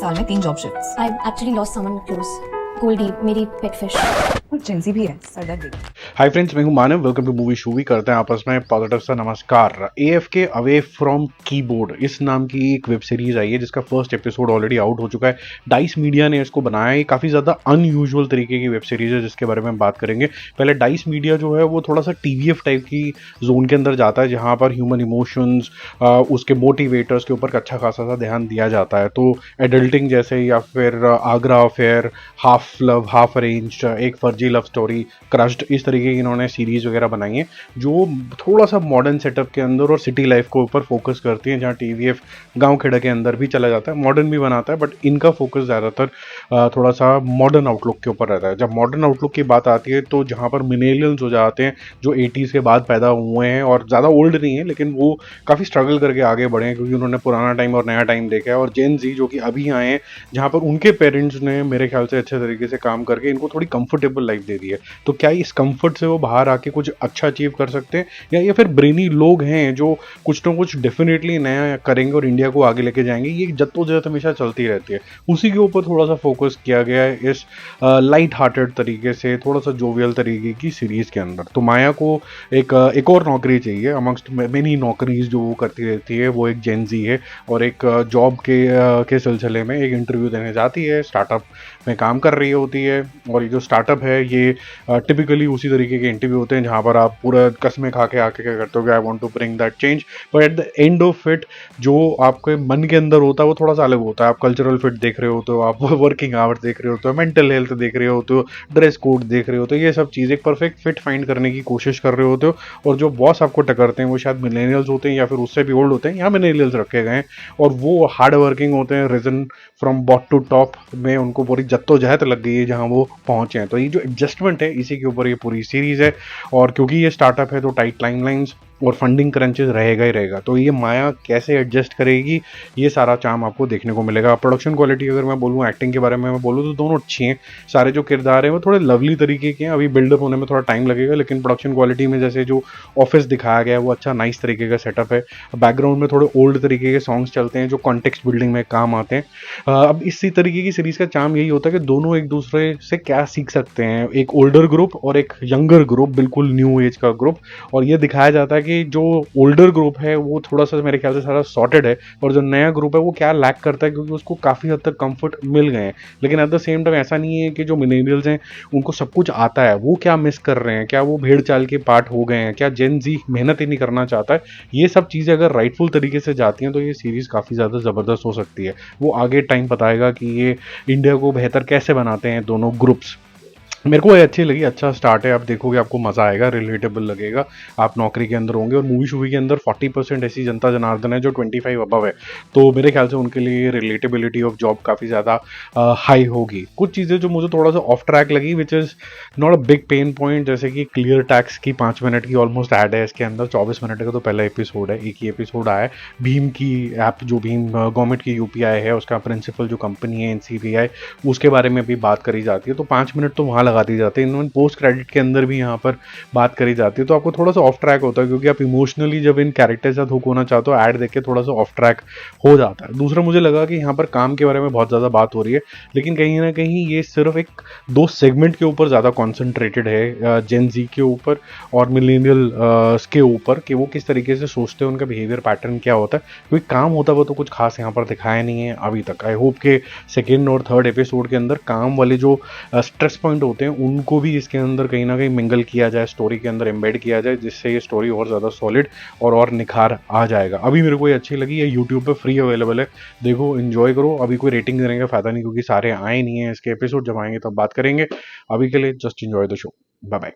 साल में 3 job shifts. I actually lost someone close. Goldie मेरी पेट फिश। और जेंजी भी है सरदार बेग। हाय फ्रेंड्स, मैं हूं Manav. Welcome to movie shoovie. करते हैं आपस में पॉजिटिव सा नमस्कार। AFK अवे फ्रॉम कीबोर्ड इस नाम की एक वेब सीरीज आई है जिसका फर्स्ट एपिसोड ऑलरेडी आउट हो चुका है। डाइस मीडिया ने इसको बनाया है। काफ़ी ज़्यादा अनयूजुअल तरीके की वेब सीरीज है जिसके बारे में हम बात करेंगे। पहले डाइस मीडिया जो है वो थोड़ा सा TVF टाइप की जोन के अंदर जाता है जहाँ पर ह्यूमन इमोशंस उसके मोटिवेटर्स के ऊपर अच्छा खासा सा ध्यान दिया जाता है। तो एडल्टिंग जैसे या फिर Agra affair, half love half arranged, एक फर्जी लव स्टोरी, क्रश्ड, इस तरीके की इन्होंने सीरीज वगैरह बनाई है जो थोड़ा सा मॉडर्न सेटअप के अंदर और सिटी लाइफ के ऊपर फोकस करती है। जहाँ TVF गांव खेड़ा के अंदर भी चला जाता है, मॉडर्न भी बनाता है, बट इनका फोकस ज़्यादातर थोड़ा सा मॉडर्न आउटलुक के ऊपर रहता है। जब मॉडर्न आउटलुक की बात आती है तो जहाँ पर मिलेनियल्स हो जाते हैं जो 80s के बाद पैदा हुए हैं और ज़्यादा ओल्ड नहीं है लेकिन वो काफ़ी स्ट्रगल करके आगे बढ़े हैं क्योंकि उन्होंने पुराना टाइम और नया टाइम देखा है। और जेन जी जो कि अभी आए हैं जहाँ पर उनके पेरेंट्स ने मेरे ख्याल से अच्छे तरीके से काम करके इनको थोड़ी कंफर्टेबल लाइफ दे दी है। तो क्या इस कंफर्ट से वो बाहर आके कुछ अच्छा अचीव कर सकते हैं या ये फिर ब्रेनी लोग हैं जो कुछ ना कुछ डेफिनेटली नया करेंगे और इंडिया को आगे लेके जाएंगे। ये जद्दोजहद हमेशा चलती रहती है, उसी के ऊपर थोड़ा सा फोकस किया गया है इस लाइट हार्टेड तरीके से, थोड़ा सा जोवियल तरीके की सीरीज के अंदर। तो माया को एक और नौकरी चाहिए अमंगस्ट मेनी नौकरीज जो वो करती रहती है। वो एक जेनजी है और एक जॉब के सिलसिले में एक इंटरव्यू देने जाती है, स्टार्टअप में काम कर रही होती है। और ये जो स्टार्टअप है ये टिपिकली उसी तरीके के इंटरव्यू होते हैं जहाँ पर आप पूरा कसमें खा के आके क्या करते हो कि I want to bring that change, but at the end of it जो आपके मन के अंदर होता है वो थोड़ा सा अलग होता है। आप कल्चरल फिट देख रहे होते हो, आप वर्किंग आवर्स देख रहे होते हो, मेंटल हेल्थ देख रहे होते हो, ड्रेस कोड देख रहे होते हो, ये सब चीज़ एक परफेक्ट फिट फाइंड करने की कोशिश कर रहे होते हो। और जो बॉस आपको टकरते हैं वो शायद मिलेनियल्स होते हैं या फिर उससे भी ओल्ड होते हैं, यहाँ मिलेनियल्स रखे गए हैं और वो हार्ड वर्किंग होते हैं। Reason from bottom to top में उनको पूरी जद्दोजहद लग गई है जहाँ वो पहुंचे हैं। तो ये जो एडजस्टमेंट है इसी के ऊपर ये पूरी सीरीज है। और क्योंकि ये स्टार्टअप है तो टाइट टाइमलाइंस और फंडिंग क्रंचेस रहेगा ही रहेगा। तो ये माया कैसे एडजस्ट करेगी ये सारा चाम आपको देखने को मिलेगा। प्रोडक्शन क्वालिटी अगर मैं बोलूँ, एक्टिंग के बारे में मैं बोलूँ तो दोनों अच्छी हैं। सारे जो किरदार हैं वो थोड़े लवली तरीके के हैं, अभी बिल्डअप होने में थोड़ा टाइम लगेगा लेकिन प्रोडक्शन क्वालिटी में जैसे जो ऑफिस दिखाया गया है वो अच्छा नाइस तरीके का सेटअप है। बैकग्राउंड में थोड़े ओल्ड तरीके के सॉन्ग्स चलते हैं जो कॉन्टेक्स्ट बिल्डिंग में काम आते हैं। अब इसी तरीके की सीरीज का चाम यही होता है कि दोनों एक दूसरे से क्या सीख सकते हैं, एक ओल्डर ग्रुप और एक यंगर ग्रुप, बिल्कुल न्यू एज का ग्रुप। और ये दिखाया जाता है कि जो ओल्डर ग्रुप है वो थोड़ा सा मेरे ख्याल से सारा सॉर्टेड है और जो नया ग्रुप है वो क्या लैक करता है क्योंकि उसको काफ़ी हद तक कंफर्ट मिल गए हैं। लेकिन एट द सेम टाइम ऐसा नहीं है कि जो मिलेनियल्स हैं उनको सब कुछ आता है, वो क्या मिस कर रहे हैं, क्या वो भेड़ चाल के पार्ट हो गए हैं, क्या जेन जी मेहनत ही नहीं करना चाहता है। ये सब चीज़ें अगर राइटफुल तरीके से जाती हैं तो ये सीरीज़ काफ़ी ज़्यादा ज़बरदस्त हो सकती है। वो आगे टाइम बताएगा कि ये इंडिया को बेहतर कैसे बनाते हैं दोनों ग्रुप्स। मेरे को ये अच्छी लगी, अच्छा स्टार्ट है। आप देखोगे आपको मज़ा आएगा, रिलेटेबल लगेगा। आप नौकरी के अंदर होंगे और मूवी शूवी के अंदर 40% ऐसी जनता जनार्दन है जो 25 अबव है, तो मेरे ख्याल से उनके लिए रिलेटेबिलिटी ऑफ जॉब काफ़ी ज़्यादा हाई होगी। कुछ चीज़ें जो मुझे थोड़ा सा ऑफ ट्रैक लगी which is not a big pain point, जैसे कि क्लियर टैक्स की 5 मिनट की ऑलमोस्ट ऐड है इसके अंदर। 24 मिनट का तो पहला एपिसोड है, एक ही एपिसोड आया है। भीम की ऐप जो भीम गवर्नमेंट की UPI है उसका प्रिंसिपल जो कंपनी है NCBI, उसके बारे में भी बात करी जाती है। तो 5 मिनट तो वहाँ लगा दी जाती है। इन्होंने पोस्ट क्रेडिट के अंदर भी यहाँ पर बात करी जाती है तो आपको थोड़ा सा ऑफ ट्रैक होता है क्योंकि आप इमोशनली जब इन कैरेक्टर से हुक होना चाहते हो ऐड देख के थोड़ा सा ऑफ ट्रैक हो जाता है। दूसरा मुझे लगा कि यहाँ पर काम के बारे में बहुत ज़्यादा बात हो रही है लेकिन कहीं ना कहीं ये सिर्फ एक दो सेगमेंट के ऊपर ज़्यादा कॉन्सेंट्रेटेड है, जेन जी के ऊपर और मिलेनियल के ऊपर, कि वो किस तरीके से सोचते हैं, उनका बिहेवियर पैटर्न क्या होता है। क्योंकि काम होता है वो तो कुछ खास यहाँ पर दिखाया नहीं है अभी तक। आई होप के सेकेंड और थर्ड एपिसोड के अंदर काम वाले जो स्ट्रेस पॉइंट होते हैं उनको भी इसके अंदर कहीं ना कहीं मिंगल किया जाए, स्टोरी के अंदर एम्बेड किया जाए, जिससे ये स्टोरी और ज़्यादा सॉलिड और निखार आ जाएगा। अभी मेरे को ये अच्छी लगी, ये यूट्यूब पे फ्री अवेलेबल है, देखो एंजॉय करो। अभी कोई रेटिंग देने का फ़ायदा नहीं क्योंकि सारे आए नहीं हैं, इसके एपिसोड जब आएंगे तब बात करेंगे। अभी के लिए just enjoy the show, bye bye.